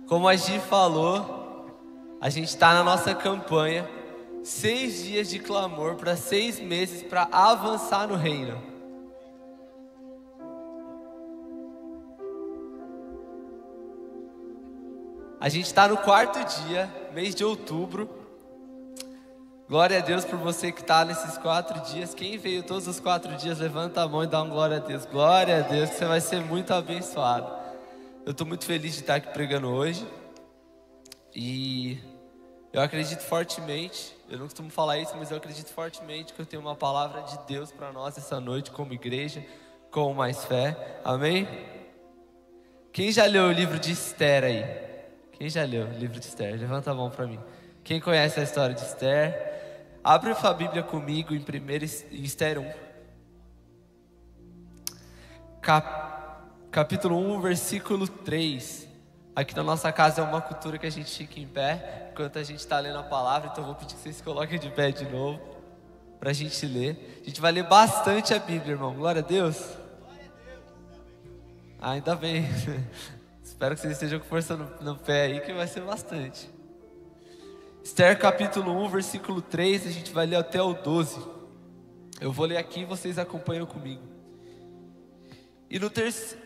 Como a Gi falou, a gente está na nossa campanha 6 dias de clamor para 6 meses para avançar no reino. A gente está no 4º dia, mês de outubro. Glória a Deus por você que está nesses 4 dias. Quem veio todos os 4 dias, levanta a mão e dá um glória a Deus. Glória a Deus, que você vai ser muito abençoado. Eu estou muito feliz de estar aqui pregando hoje. E eu acredito fortemente, eu não costumo falar isso, mas eu acredito fortemente que eu tenho uma palavra de Deus para nós essa noite, como igreja, com mais fé. Amém? Quem já leu o livro de Esther aí? Quem já leu o livro de Esther? Levanta a mão para mim. Quem conhece a história de Esther? Abre a Bíblia comigo em 1 Esther 1. Capítulo 1, versículo 3. Aqui na nossa casa é uma cultura que a gente fica em pé enquanto a gente está lendo a palavra. Então eu vou pedir que vocês se coloquem de pé de novo para a gente ler. A gente vai ler bastante a Bíblia, irmão. Glória a Deus. Ainda bem. Espero que vocês estejam com força no pé aí, que vai ser bastante. Esther capítulo 1, versículo 3, a gente vai ler até o 12. Eu vou ler aqui e vocês acompanham comigo. E no 3º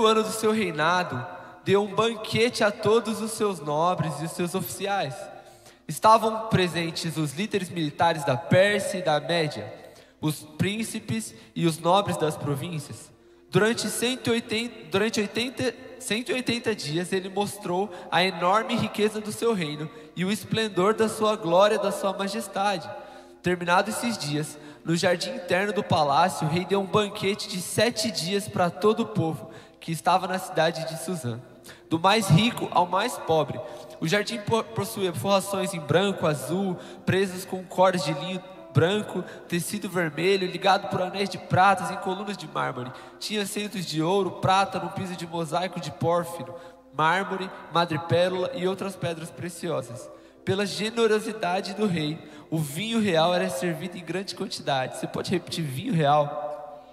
ano do seu reinado, deu um banquete a todos os seus nobres e os seus oficiais. Estavam presentes os líderes militares da Pérsia e da Média, os príncipes e os nobres das províncias. Durante 180 dias ele mostrou a enorme riqueza do seu reino e o esplendor da sua glória, da sua majestade. Terminados esses dias, no jardim interno do palácio, o rei deu um banquete de 7 dias para todo o povo que estava na cidade de Suzã, do mais rico ao mais pobre. O jardim possuía forrações em branco, azul, presas com cordas de linho branco, tecido vermelho, ligado por anéis de pratas em colunas de mármore. Tinha centros de ouro, prata no piso de mosaico de pórfiro, mármore, madrepérola e outras pedras preciosas. Pela generosidade do rei, o vinho real era servido em grande quantidade. Você pode repetir: vinho real?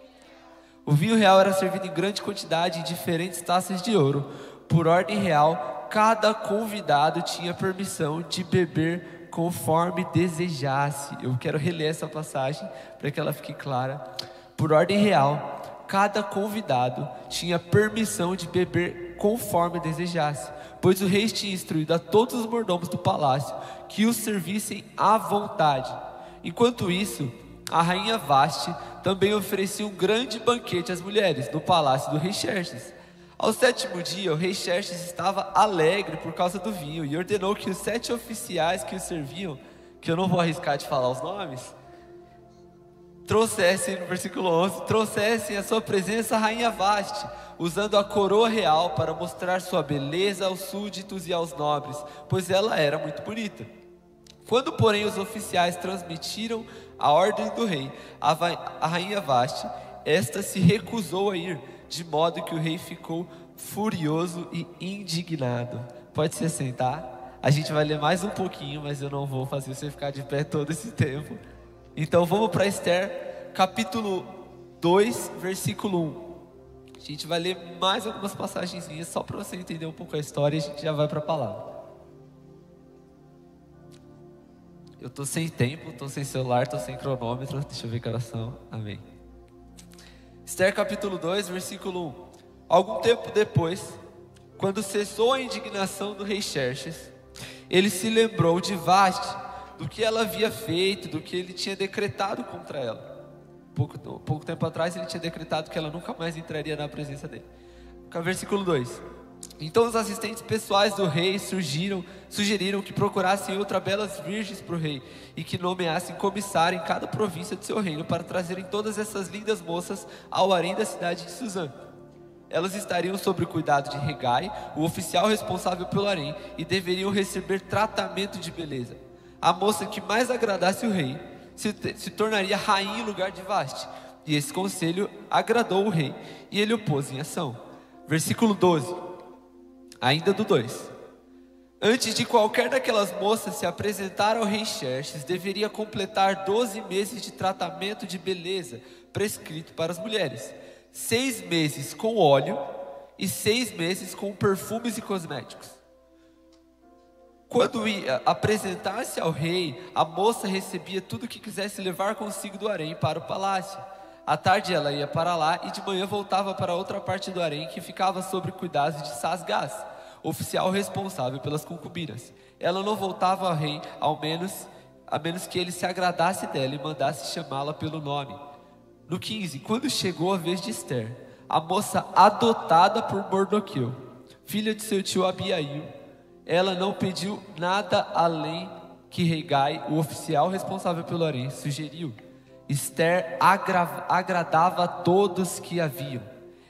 O vinho real era servido em grande quantidade em diferentes taças de ouro. Por ordem real, cada convidado tinha permissão de beber conforme desejasse. Eu quero reler essa passagem para que ela fique clara. Por ordem real, cada convidado tinha permissão de beber conforme desejasse, pois o rei tinha instruído a todos os mordomos do palácio que os servissem à vontade. Enquanto isso, a rainha Vasti também oferecia um grande banquete às mulheres no palácio do rei Xerxes. Ao 7º dia, o rei Xerxes estava alegre por causa do vinho e ordenou que os 7 oficiais que o serviam, que eu não vou arriscar de falar os nomes, trouxessem, no versículo 11, trouxessem à sua presença a rainha Vasti, usando a coroa real para mostrar sua beleza aos súditos e aos nobres, pois ela era muito bonita. Quando, porém, os oficiais transmitiram a ordem do rei, a rainha Vasti, esta se recusou a ir, de modo que o rei ficou furioso e indignado. Pode se sentar. A gente vai ler mais um pouquinho, mas eu não vou fazer você ficar de pé todo esse tempo. Então vamos para Esther, capítulo 2, versículo 1. A gente vai ler mais algumas passagenzinhas, só para você entender um pouco a história, e a gente já vai para a palavra. Eu estou sem tempo, estou sem celular, estou sem cronômetro. Deixa eu ver que horas são. Amém. Esther capítulo 2, versículo 1. Algum tempo depois, quando cessou a indignação do rei Xerxes, ele se lembrou de Vasti, do que ela havia feito, do que ele tinha decretado contra ela. Pouco tempo atrás ele tinha decretado que ela nunca mais entraria na presença dele. Versículo 2. Então os assistentes pessoais do rei sugeriram que procurassem outras belas virgens para o rei e que nomeassem comissário em cada província do seu reino para trazerem todas essas lindas moças ao harém da cidade de Suzã. Elas estariam sob o cuidado de Hegai, o oficial responsável pelo harém, e deveriam receber tratamento de beleza. A moça que mais agradasse o rei se tornaria rainha em lugar de Vasti. E esse conselho agradou o rei e ele o pôs em ação. Versículo 12. Ainda do 2. Antes de qualquer daquelas moças se apresentar ao rei Xerxes, deveria completar 12 meses de tratamento de beleza prescrito para as mulheres. 6 meses com óleo e 6 meses com perfumes e cosméticos. Quando ia apresentar-se ao rei, a moça recebia tudo o que quisesse levar consigo do harém para o palácio. À tarde ela ia para lá e de manhã voltava para outra parte do harém que ficava sob cuidados de Sasgás, oficial responsável pelas concubinas. Ela não voltava ao rei, a menos que ele se agradasse dela e mandasse chamá-la pelo nome. No 15, quando chegou a vez de Ester, a moça adotada por Mordoqueu, filha de seu tio Abiail, ela não pediu nada além que Hegai, o oficial responsável pelo harém, sugeriu. Ester agradava a todos que a viam.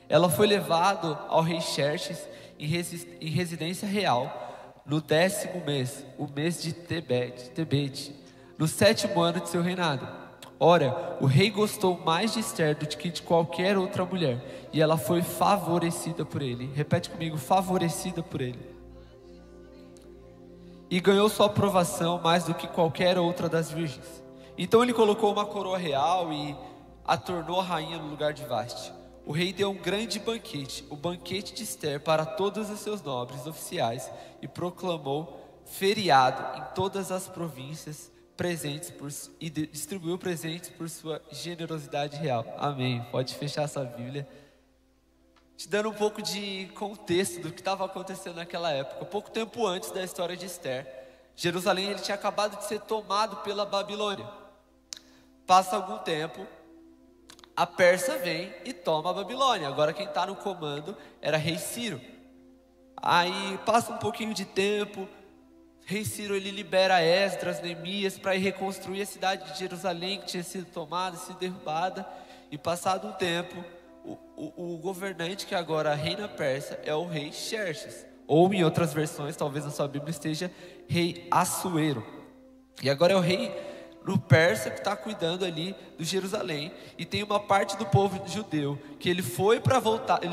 Ela foi levada ao rei Xerxes em residência real no 10º mês, o mês de Tebete, no 7º ano de seu reinado. Ora, o rei gostou mais de Ester do que de qualquer outra mulher, e ela foi favorecida por ele. Repete comigo: favorecida por ele. E ganhou sua aprovação mais do que qualquer outra das virgens. Então ele colocou uma coroa real e a tornou rainha no lugar de Vaste. O rei deu um grande banquete, o banquete de Ester, para todos os seus nobres oficiais, e proclamou feriado em todas as províncias e distribuiu presentes por sua generosidade real. Amém. Pode fechar sua Bíblia. Te dando um pouco de contexto do que estava acontecendo naquela época. Pouco tempo antes da história de Ester, Jerusalém ele tinha acabado de ser tomado pela Babilônia. Passa algum tempo, a Pérsia vem e toma a Babilônia. Agora quem está no comando era rei Ciro. Aí passa um pouquinho de tempo, rei Ciro ele libera Esdras, Neemias para ir reconstruir a cidade de Jerusalém, que tinha sido tomada, sido derrubada. E passado um tempo, o governante que agora reina Pérsia é o rei Xerxes, ou em outras versões, talvez na sua Bíblia esteja rei Assuero. E agora é o rei no Pérsia que está cuidando ali do Jerusalém, e tem uma parte do povo judeu que ele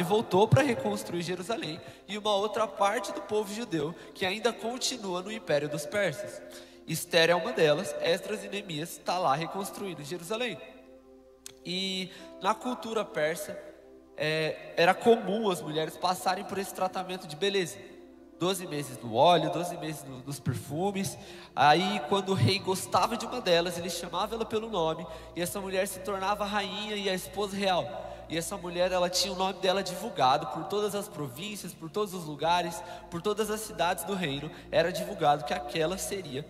voltou para reconstruir Jerusalém, e uma outra parte do povo judeu que ainda continua no império dos persas. Ester é uma delas. Esdras e Neemias está lá reconstruindo Jerusalém. E na cultura persa era comum as mulheres passarem por esse tratamento de beleza. 12 meses no óleo, 12 meses nos perfumes. Aí quando o rei gostava de uma delas, ele chamava ela pelo nome, e essa mulher se tornava a rainha e a esposa real. E essa mulher, ela tinha o nome dela divulgado por todas as províncias, por todos os lugares, por todas as cidades do reino. Era divulgado que aquela seria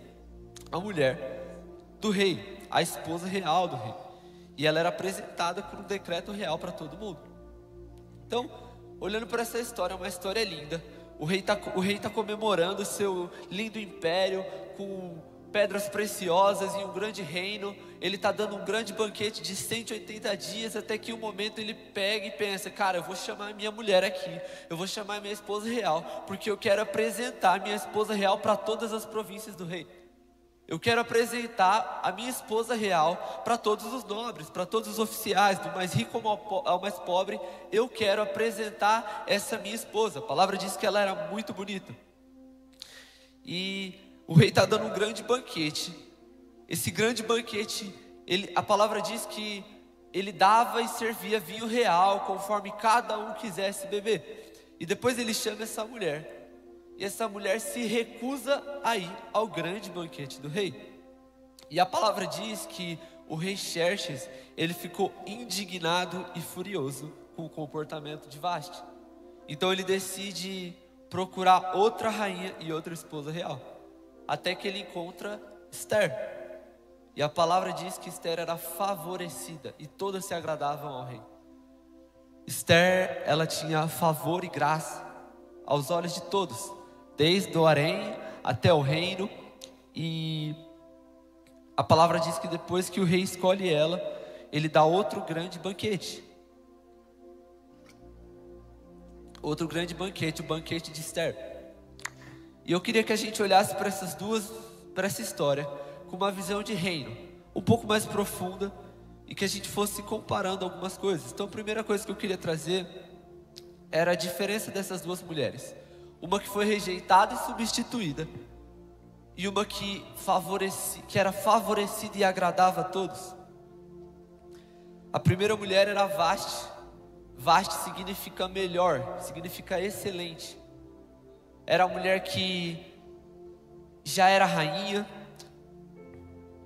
a mulher do rei, a esposa real do rei. E ela era apresentada por um decreto real para todo mundo. Então, olhando para essa história, é uma história linda. O rei tá comemorando o seu lindo império com pedras preciosas e um grande reino. Ele está dando um grande banquete de 180 dias, até que um momento ele pega e pensa: cara, eu vou chamar a minha mulher aqui, eu vou chamar a minha esposa real, porque eu quero apresentar a minha esposa real para todas as províncias do rei. Eu quero apresentar a minha esposa real para todos os nobres, para todos os oficiais, do mais rico ao mais pobre. Eu quero apresentar essa minha esposa. A palavra diz que ela era muito bonita. E o rei está dando um grande banquete. Esse grande banquete, a palavra diz que ele dava e servia vinho real, conforme cada um quisesse beber. E depois ele chama essa mulher. E essa mulher se recusa a ir ao grande banquete do rei. E a palavra diz que o rei Xerxes, ele ficou indignado e furioso com o comportamento de Vaste. Então ele decide procurar outra rainha e outra esposa real, até que ele encontra Ester. E a palavra diz que Ester era favorecida e todas se agradavam ao rei. Ester, ela tinha favor e graça aos olhos de todos, desde o harém até o reino. E a palavra diz que depois que o rei escolhe ela, ele dá outro grande banquete. Outro grande banquete, o banquete de Ester. E eu queria que a gente olhasse para essa história com uma visão de reino um pouco mais profunda, e que a gente fosse comparando algumas coisas. Então a primeira coisa que eu queria trazer era a diferença dessas duas mulheres. Uma que foi rejeitada e substituída, e uma que era favorecida e agradava a todos. A primeira mulher era Vaste. Vasti significa melhor, significa excelente. Era uma mulher que já era rainha,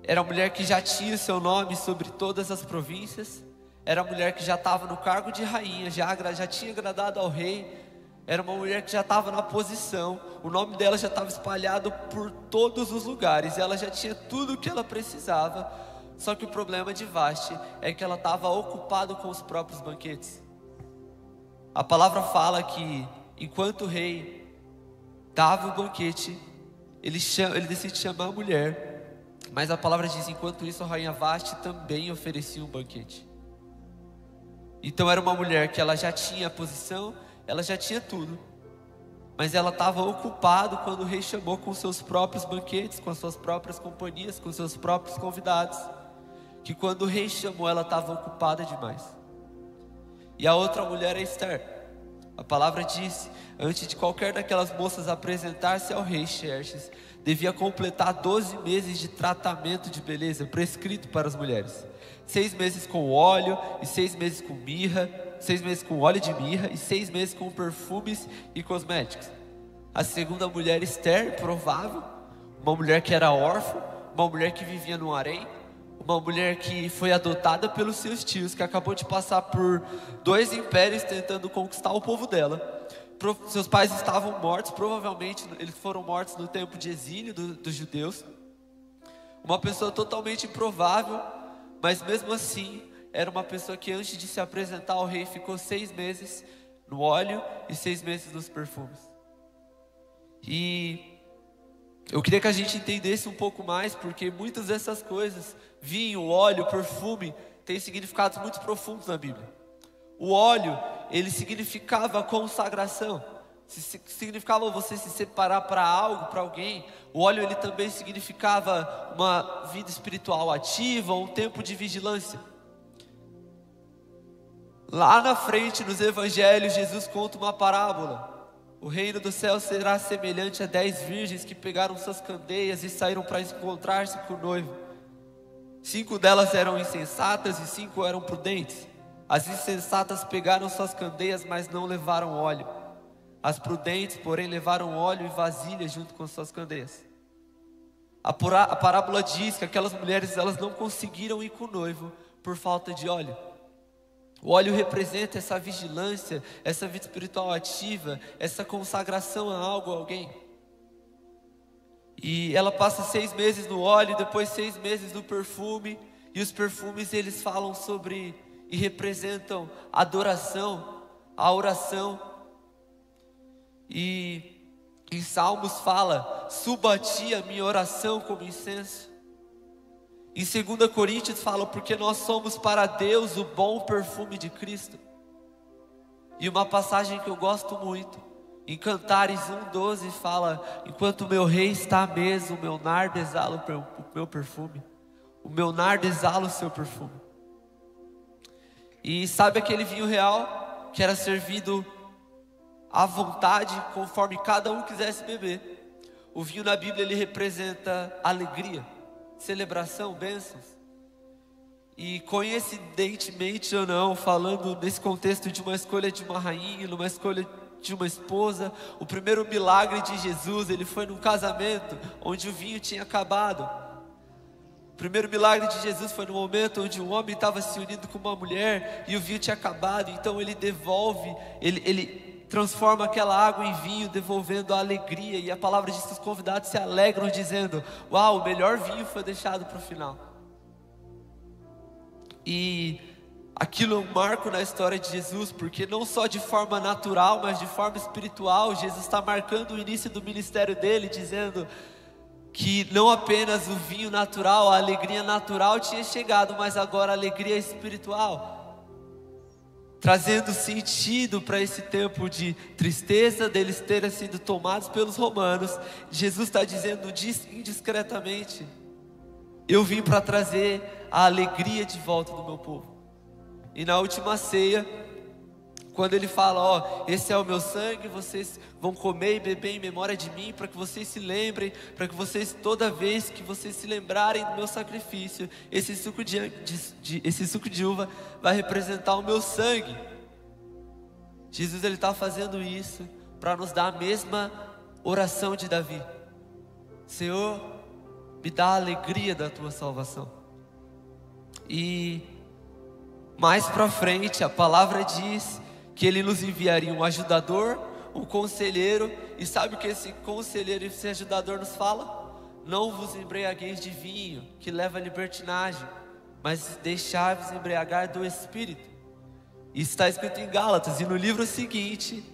era uma mulher que já tinha o seu nome sobre todas as províncias, era uma mulher que já estava no cargo de rainha, já tinha agradado ao rei, era uma mulher que já estava na posição, o nome dela já estava espalhado por todos os lugares, ela já tinha tudo o que ela precisava. Só que o problema de Vasti é que ela estava ocupada com os próprios banquetes. A palavra fala que enquanto o rei dava o banquete, ele decide chamar a mulher, mas a palavra diz: enquanto isso a rainha Vasti também oferecia um banquete. Então era uma mulher que ela já tinha a posição, ela já tinha tudo, mas ela estava ocupada quando o rei chamou com seus próprios banquetes, com as suas próprias companhias, com seus próprios convidados. Que quando o rei chamou, ela estava ocupada demais. E a outra mulher é Esther. A palavra diz: antes de qualquer daquelas moças apresentar-se ao rei Xerxes, devia completar 12 meses de tratamento de beleza prescrito para as mulheres. 6 meses com óleo e 6 meses com mirra, 6 meses com óleo de mirra e 6 meses com perfumes e cosméticos. A segunda mulher, Esther, provável, uma mulher que era órfã, uma mulher que vivia no harém, uma mulher que foi adotada pelos seus tios, que acabou de passar por 2 impérios tentando conquistar o povo dela. Seus pais estavam mortos, provavelmente eles foram mortos no tempo de exílio dos judeus. Uma pessoa totalmente improvável, mas mesmo assim era uma pessoa que antes de se apresentar ao rei ficou 6 meses no óleo e 6 meses nos perfumes. E eu queria que a gente entendesse um pouco mais, porque muitas dessas coisas, vinho, óleo, perfume, tem significados muito profundos na Bíblia. O óleo, ele significava consagração, significava você se separar para algo, para alguém. O óleo, ele também significava uma vida espiritual ativa, um tempo de vigilância. Lá na frente, nos evangelhos, Jesus conta uma parábola. O reino do céu será semelhante a 10 virgens que pegaram suas candeias e saíram para encontrar-se com o noivo. 5 delas eram insensatas e 5 eram prudentes. As insensatas pegaram suas candeias, mas não levaram óleo. As prudentes, porém, levaram óleo e vasilhas junto com suas candeias. A parábola diz que aquelas mulheres, elas não conseguiram ir com o noivo por falta de óleo. O óleo representa essa vigilância, essa vida espiritual ativa, essa consagração a algo, a alguém. E ela passa 6 meses no óleo, depois 6 meses no perfume. E os perfumes, eles falam sobre e representam a adoração, a oração. E em Salmos fala: suba a ti a minha oração como incenso. Em 2 Coríntios fala: porque nós somos para Deus o bom perfume de Cristo. E uma passagem que eu gosto muito, em Cantares 1:12 fala: enquanto o meu rei está à mesa, o meu nardo exala o meu perfume. O meu nardo exala o seu perfume. E sabe aquele vinho real que era servido à vontade, conforme cada um quisesse beber? O vinho na Bíblia, ele representa alegria, celebração, bênçãos. E coincidentemente ou não, falando nesse contexto de uma escolha de uma rainha, numa escolha de uma esposa, o primeiro milagre de Jesus, ele foi num casamento onde o vinho tinha acabado. O primeiro milagre de Jesus foi no momento onde um homem estava se unindo com uma mulher e o vinho tinha acabado. Então ele devolve, ele transforma aquela água em vinho, devolvendo a alegria. E a palavra diz que os convidados se alegram dizendo: uau, o melhor vinho foi deixado para o final. E aquilo é um marco na história de Jesus, porque não só de forma natural, mas de forma espiritual, Jesus está marcando o início do ministério dele, dizendo que não apenas o vinho natural, a alegria natural tinha chegado, mas agora a alegria espiritual, trazendo sentido para esse tempo de tristeza, deles terem sido tomados pelos romanos. Jesus está dizendo indiscretamente: eu vim para trazer a alegria de volta do meu povo. E na última ceia, quando ele fala: ó, esse é o meu sangue, vocês vão comer e beber em memória de mim, para que vocês se lembrem, para que vocês, toda vez que vocês se lembrarem do meu sacrifício, esse suco de uva vai representar o meu sangue. Jesus, ele está fazendo isso para nos dar a mesma oração de Davi. Senhor, me dá a alegria da tua salvação. E mais para frente a palavra diz que ele nos enviaria um ajudador, um conselheiro. E sabe o que esse conselheiro e esse ajudador nos fala? Não vos embriagueis de vinho, que leva à libertinagem, mas deixai-vos embriagar do Espírito. Isso está escrito em Gálatas. E no livro seguinte,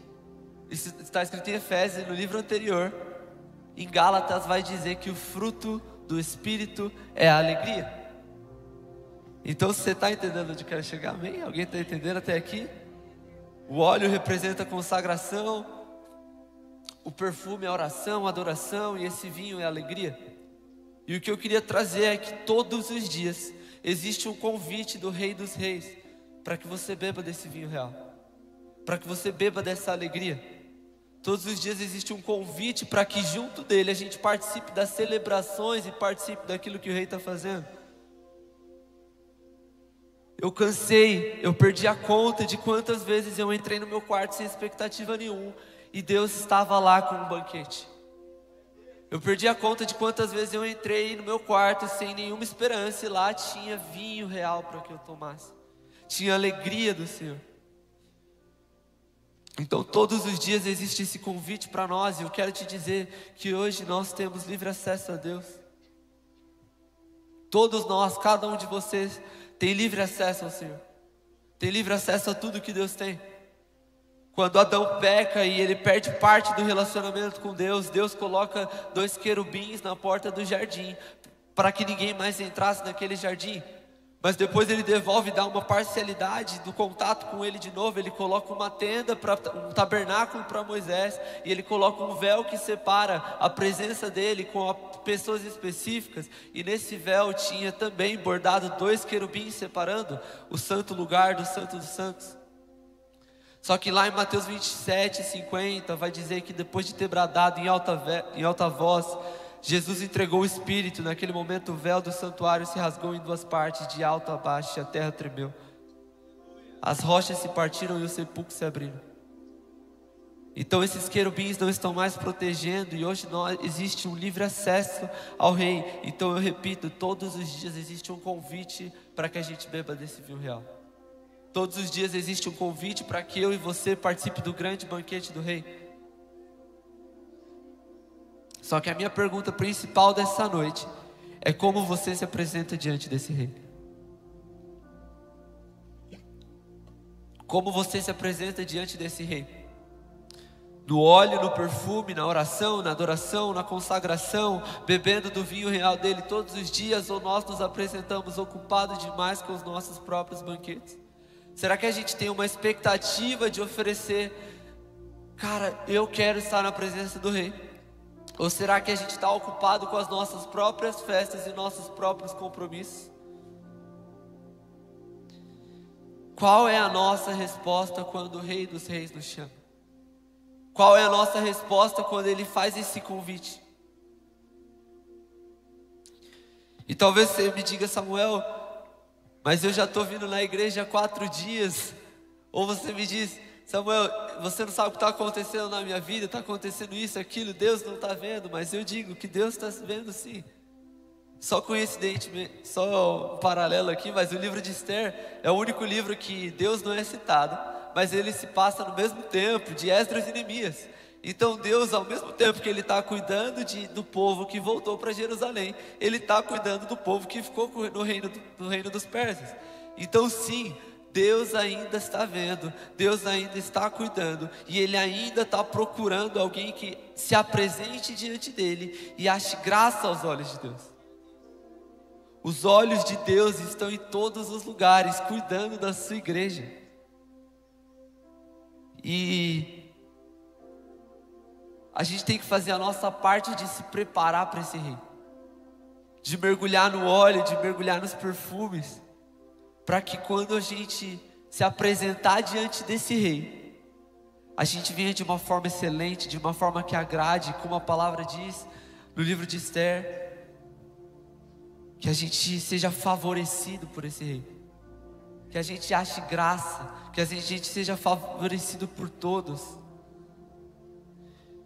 isso está escrito em Efésios. E no livro anterior, em Gálatas, vai dizer que o fruto do Espírito é a alegria. Então você está entendendo onde eu quero chegar? Amém? Alguém está entendendo até aqui? O óleo representa a consagração, o perfume é a oração, a adoração, e esse vinho é a alegria. E o que eu queria trazer é que todos os dias existe um convite do Rei dos Reis para que você beba desse vinho real, para que você beba dessa alegria. Todos os dias existe um convite para que junto dele a gente participe das celebrações e participe daquilo que o Rei está fazendo. Eu cansei, eu perdi a conta de quantas vezes eu entrei no meu quarto sem expectativa nenhuma e Deus estava lá com um banquete. Eu perdi a conta de quantas vezes eu entrei no meu quarto sem nenhuma esperança e lá tinha vinho real para que eu tomasse. Tinha alegria do Senhor. Então todos os dias existe esse convite para nós, e eu quero te dizer que hoje nós temos livre acesso a Deus. Todos nós, cada um de vocês tem livre acesso ao Senhor, tem livre acesso a tudo que Deus tem. Quando Adão peca e ele perde parte do relacionamento com Deus, Deus coloca 2 querubins na porta do jardim para que ninguém mais entrasse naquele jardim. Mas depois ele devolve e dá uma parcialidade do contato com ele de novo. Ele coloca uma tenda, um tabernáculo para Moisés, e ele coloca um véu que separa a presença dele com pessoas específicas. E nesse véu tinha também bordado 2 querubins separando o santo lugar do santo dos santos. Só que lá em Mateus 27:50 vai dizer que depois de ter bradado em alta voz, Jesus entregou o Espírito. Naquele momento o véu do santuário se rasgou em 2 partes, de alto a baixo, e a terra tremeu. As rochas se partiram e os sepulcros se abriram. Então esses querubins não estão mais protegendo, e hoje existe um livre acesso ao Rei. Então eu repito, todos os dias existe um convite para que a gente beba desse vinho real. Todos os dias existe um convite para que eu e você participe do grande banquete do Rei. Só que a minha pergunta principal dessa noite é como você se apresenta diante desse Rei. Como você se apresenta diante desse Rei? No óleo, no perfume, na oração, na adoração, na consagração, bebendo do vinho real dele todos os dias, ou nós nos apresentamos ocupados demais com os nossos próprios banquetes? Será que a gente tem uma expectativa de oferecer, cara, eu quero estar na presença do Rei? Ou será que a gente está ocupado com as nossas próprias festas e nossos próprios compromissos? Qual é a nossa resposta quando o Rei dos Reis nos chama? Qual é a nossa resposta quando Ele faz esse convite? E talvez você me diga, Samuel, mas eu já estou vindo na igreja há 4 dias. Ou você me diz, Samuel, você não sabe o que está acontecendo na minha vida, está acontecendo isso, aquilo, Deus não está vendo. Mas eu digo que Deus está vendo sim. Só coincidentemente, só um paralelo aqui, mas o livro de Esther é o único livro que Deus não é citado, mas ele se passa no mesmo tempo de Esdras e Neemias. Então Deus, ao mesmo tempo que Ele está cuidando do povo que voltou para Jerusalém, Ele está cuidando do povo que ficou no reino dos persas. Então sim, Deus ainda está vendo, Deus ainda está cuidando, e Ele ainda está procurando alguém que se apresente diante dEle e ache graça aos olhos de Deus. Os olhos de Deus estão em todos os lugares, cuidando da sua igreja. E a gente tem que fazer a nossa parte de se preparar para esse Rei, de mergulhar no óleo, de mergulhar nos perfumes, para que quando a gente se apresentar diante desse Rei, a gente venha de uma forma excelente, de uma forma que agrade, como a palavra diz no livro de Esther, que a gente seja favorecido por esse Rei, que a gente ache graça, que a gente seja favorecido por todos.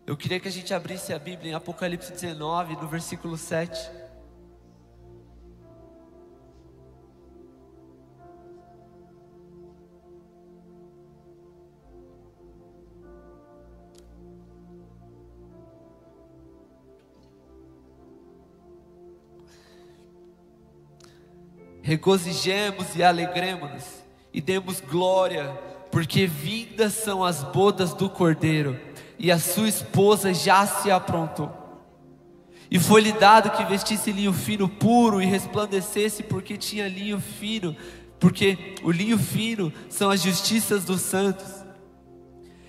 Eu queria que a gente abrisse a Bíblia em Apocalipse 19, no versículo 7. Regozijemos e alegremos-nos e demos glória, porque vindas são as bodas do Cordeiro, e a sua esposa já se aprontou. E foi-lhe dado que vestisse linho fino puro e resplandecesse, porque tinha linho fino, porque o linho fino são as justiças dos santos.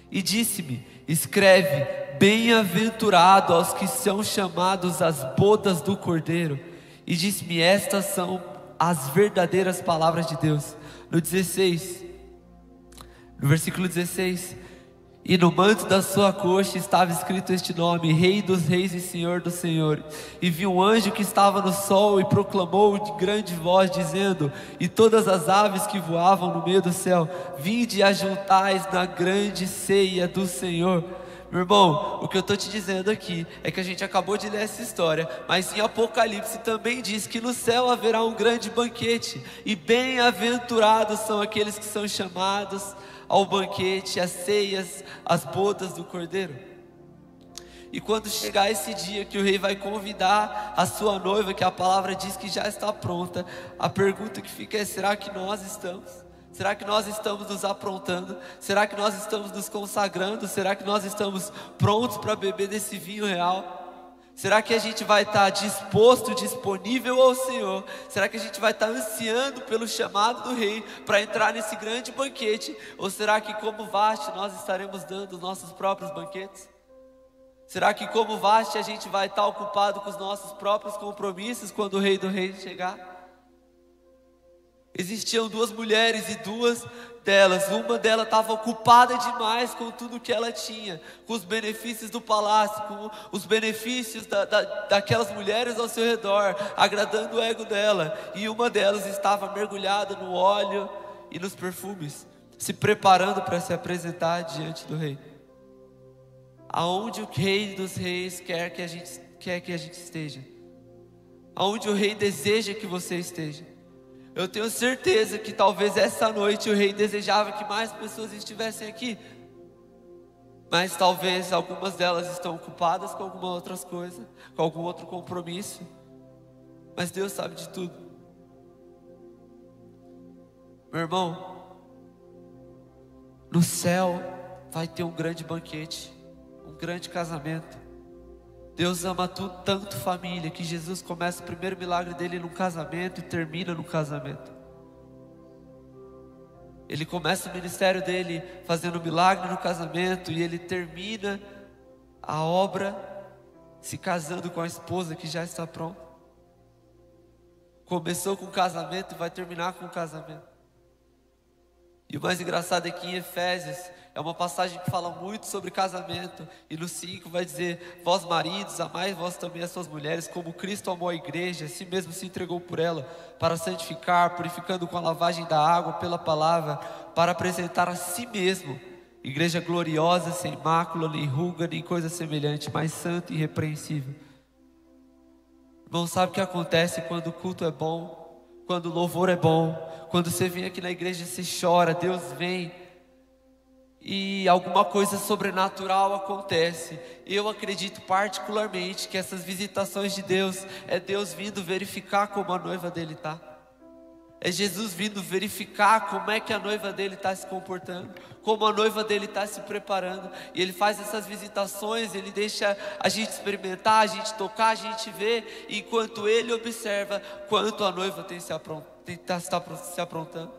E disse-me: escreve, bem-aventurado aos que são chamados às bodas do Cordeiro. E disse-me: estas são as verdadeiras palavras de Deus. No versículo 16: e no manto da sua coxa estava escrito este nome: Rei dos reis e Senhor dos senhores. E vi um anjo que estava no sol e proclamou de grande voz, dizendo: e todas as aves que voavam no meio do céu, vinde e ajuntais na grande ceia do Senhor. Meu irmão, o que eu estou te dizendo aqui é que a gente acabou de ler essa história, mas em Apocalipse também diz que no céu haverá um grande banquete, e bem-aventurados são aqueles que são chamados ao banquete, às ceias, às bodas do Cordeiro. E quando chegar esse dia que o rei vai convidar a sua noiva, que a palavra diz que já está pronta, a pergunta que fica é: será que nós estamos? Será que nós estamos nos aprontando? Será que nós estamos nos consagrando? Será que nós estamos prontos para beber desse vinho real? Será que a gente vai estar disposto, disponível ao Senhor? Será que a gente vai estar ansiando pelo chamado do Rei para entrar nesse grande banquete? Ou será que, como Vasti, nós estaremos dando os nossos próprios banquetes? Será que, como Vasti, a gente vai estar ocupado com os nossos próprios compromissos quando o Rei do Rei chegar? Existiam duas mulheres e duas delas, uma delas estava ocupada demais com tudo que ela tinha, com os benefícios do palácio, com os benefícios daquelas mulheres ao seu redor, agradando o ego dela. E uma delas estava mergulhada no óleo e nos perfumes, se preparando para se apresentar diante do rei. Aonde o Rei dos Reis quer que a gente esteja, aonde o Rei deseja que você esteja. Eu tenho certeza que talvez essa noite o Rei desejava que mais pessoas estivessem aqui, mas talvez algumas delas estão ocupadas com alguma outra coisa, com algum outro compromisso. Mas Deus sabe de tudo. Meu irmão, no céu vai ter um grande banquete, um grande casamento. Deus ama tanto família, que Jesus começa o primeiro milagre dele num casamento e termina no casamento. Ele começa o ministério dele fazendo milagre no casamento, e ele termina a obra se casando com a esposa que já está pronta. Começou com o casamento e vai terminar com o casamento. E o mais engraçado é que em Efésios é uma passagem que fala muito sobre casamento, e no 5 vai dizer: vós maridos, amai vós também as suas mulheres, como Cristo amou a igreja, assim mesmo se entregou por ela, para santificar, purificando com a lavagem da água pela palavra, para apresentar a si mesmo igreja gloriosa, sem mácula, nem ruga, nem coisa semelhante, mas santa e irrepreensível. Irmão, sabe o que acontece quando o culto é bom, quando o louvor é bom, quando você vem aqui na igreja e você chora, Deus vem e alguma coisa sobrenatural acontece. Eu acredito particularmente que essas visitações de Deus é Deus vindo verificar como a noiva dele está. É Jesus vindo verificar como é que a noiva dele está se comportando, como a noiva dele está se preparando. E ele faz essas visitações, ele deixa a gente experimentar, a gente tocar, a gente ver, enquanto ele observa quanto a noiva está se aprontando.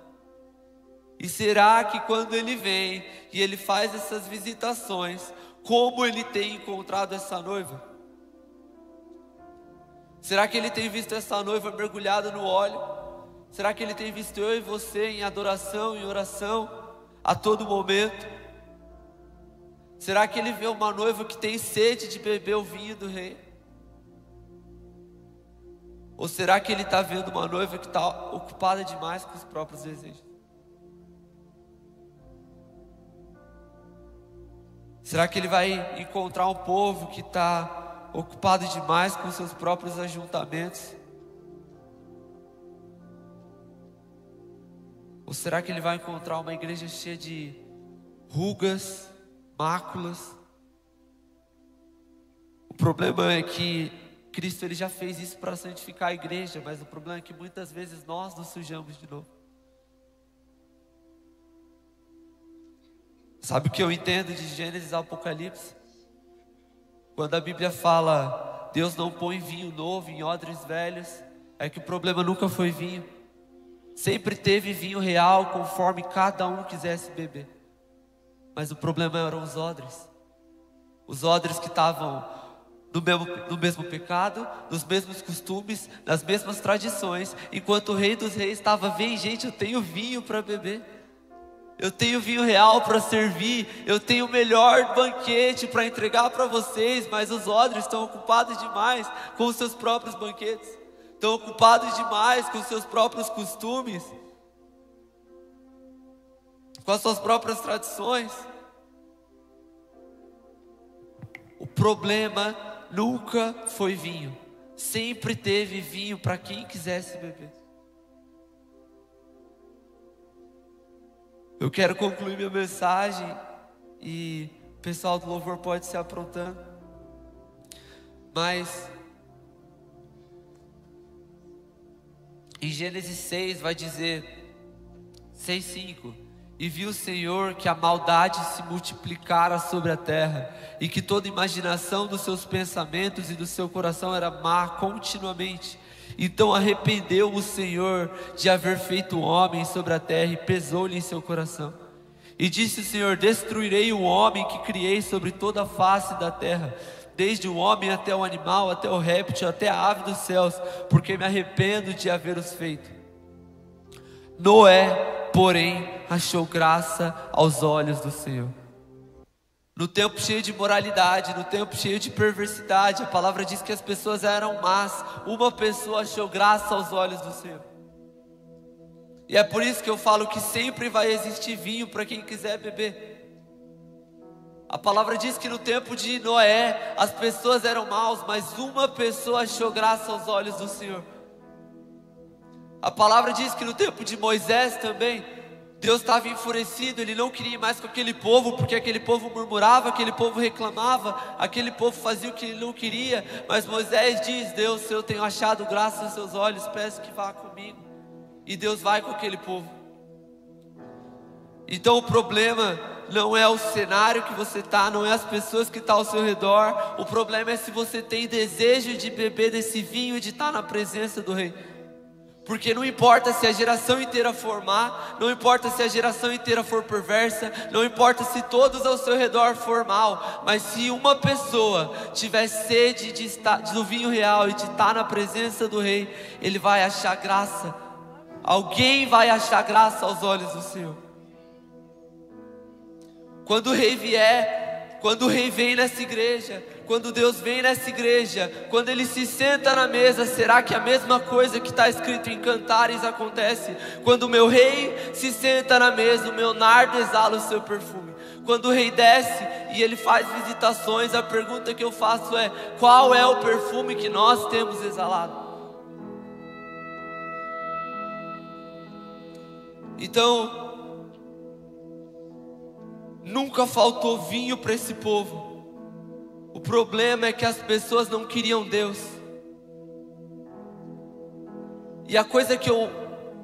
E será que quando ele vem e ele faz essas visitações, como ele tem encontrado essa noiva? Será que ele tem visto essa noiva mergulhada no óleo? Será que ele tem visto eu e você em adoração, em oração, a todo momento? Será que ele vê uma noiva que tem sede de beber o vinho do rei? Ou será que ele está vendo uma noiva que está ocupada demais com os próprios desejos? Será que ele vai encontrar um povo que está ocupado demais com seus próprios ajuntamentos? Ou será que ele vai encontrar uma igreja cheia de rugas, máculas? O problema é que Cristo ele já fez isso para santificar a igreja, mas o problema é que muitas vezes nós nos sujamos de novo. Sabe o que eu entendo de Gênesis ao Apocalipse? Quando a Bíblia fala, Deus não põe vinho novo em odres velhos, é que o problema nunca foi vinho. Sempre teve vinho real, conforme cada um quisesse beber. Mas o problema eram os odres. Os odres que estavam no mesmo pecado, nos mesmos costumes, nas mesmas tradições. Enquanto o Rei dos Reis estava, vem gente, eu tenho vinho para beber. Eu tenho vinho real para servir, eu tenho o melhor banquete para entregar para vocês, mas os odres estão ocupados demais com os seus próprios banquetes, estão ocupados demais com os seus próprios costumes, com as suas próprias tradições. O problema nunca foi vinho, sempre teve vinho para quem quisesse beber. Eu quero concluir minha mensagem e o pessoal do louvor pode se aprontando. Mas em Gênesis 6 vai dizer 6:5: E viu o Senhor que a maldade se multiplicara sobre a terra, e que toda imaginação dos seus pensamentos e do seu coração era má continuamente. Então arrependeu o Senhor de haver feito o homem sobre a terra, e pesou-lhe em seu coração. E disse o Senhor: destruirei o homem que criei sobre toda a face da terra, desde o homem até o animal, até o réptil, até a ave dos céus, porque me arrependo de haver-os feito. Noé, porém, achou graça aos olhos do Senhor. No tempo cheio de imoralidade, no tempo cheio de perversidade, a palavra diz que as pessoas eram más. Uma pessoa achou graça aos olhos do Senhor. E é por isso que eu falo que sempre vai existir vinho para quem quiser beber. A palavra diz que no tempo de Noé as pessoas eram maus, mas uma pessoa achou graça aos olhos do Senhor. A palavra diz que no tempo de Moisés também Deus estava enfurecido, Ele não queria ir mais com aquele povo, porque aquele povo murmurava, aquele povo reclamava, aquele povo fazia o que Ele não queria. Mas Moisés diz: Deus, se eu tenho achado graça aos seus olhos, peço que vá comigo. E Deus vai com aquele povo. Então o problema não é o cenário que você está, não é as pessoas que estão ao seu redor. O problema é se você tem desejo de beber desse vinho e de estar na presença do Rei. Porque não importa se a geração inteira for má, não importa se a geração inteira for perversa, não importa se todos ao seu redor for mal, mas se uma pessoa tiver sede do vinho real e de estar na presença do Rei, ele vai achar graça. Alguém vai achar graça aos olhos do Senhor. Quando o Rei vier, quando o Rei vem nessa igreja, quando Deus vem nessa igreja, quando Ele se senta na mesa, será que a mesma coisa que está escrito em Cantares acontece? Quando o meu Rei se senta na mesa, o meu nardo exala o seu perfume. Quando o Rei desce e Ele faz visitações, a pergunta que eu faço é: qual é o perfume que nós temos exalado? Então, nunca faltou vinho para esse povo. O problema é que as pessoas não queriam Deus. E a coisa que eu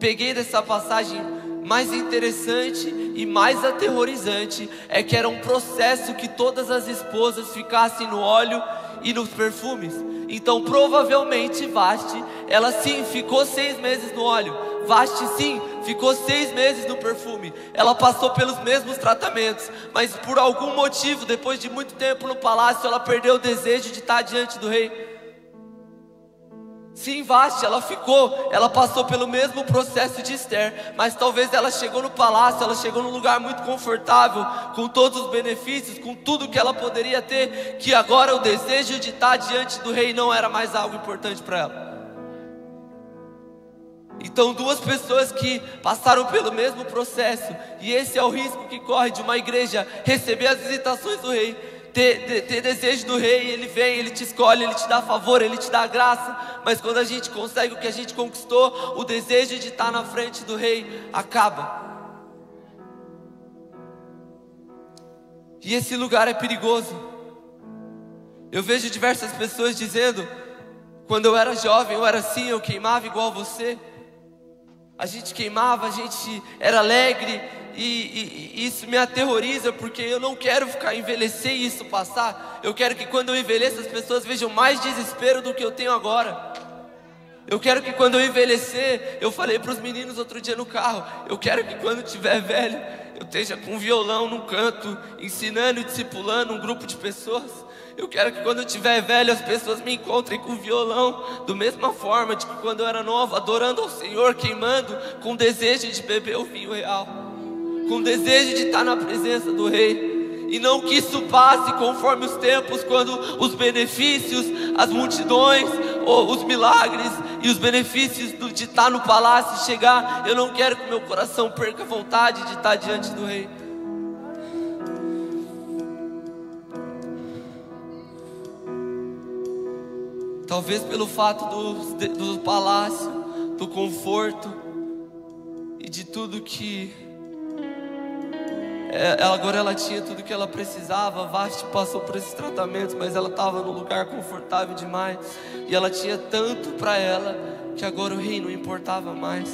peguei dessa passagem mais interessante e mais aterrorizante é que era um processo que todas as esposas ficassem no óleo e nos perfumes. Então provavelmente Vasti, ela sim ficou 6 meses no óleo. Vasti sim ficou 6 meses no perfume. Ela passou pelos mesmos tratamentos, mas por algum motivo, depois de muito tempo no palácio, ela perdeu o desejo de estar diante do rei. Sim, Vasti, ela passou pelo mesmo processo de Esther, mas talvez ela chegou no palácio, ela chegou num lugar muito confortável, com todos os benefícios, com tudo que ela poderia ter, que agora o desejo de estar diante do rei não era mais algo importante para ela. Então, duas pessoas que passaram pelo mesmo processo, e esse é o risco que corre de uma igreja receber as visitações do rei, ter desejo do rei. Ele vem, ele te escolhe, ele te dá favor, ele te dá graça, mas quando a gente consegue o que a gente conquistou, o desejo de estar na frente do rei acaba. E esse lugar é perigoso. Eu vejo diversas pessoas dizendo: quando eu era jovem, eu era assim, eu queimava igual você. A gente queimava, a gente era alegre, e isso me aterroriza, porque eu não quero envelhecer e isso passar. Eu quero que quando eu envelheça as pessoas vejam mais desespero do que eu tenho agora. Eu quero que quando eu envelhecer, eu falei para os meninos outro dia no carro, eu quero que quando eu estiver velho, eu esteja com um violão num canto, ensinando e discipulando um grupo de pessoas. Eu quero que quando eu estiver velho, as pessoas me encontrem com violão, da mesma forma de que quando eu era novo, adorando ao Senhor, queimando, com desejo de beber o vinho real, com desejo de estar na presença do Rei. E não que isso passe conforme os tempos, quando os benefícios, as multidões, os milagres e os benefícios de estar no palácio chegar. Eu não quero que meu coração perca a vontade de estar diante do Rei. Talvez pelo fato do palácio, do conforto e de tudo que agora ela tinha tudo que ela precisava. Vasti passou por esses tratamentos, mas ela estava num lugar confortável demais, e ela tinha tanto para ela que agora o rei não importava mais.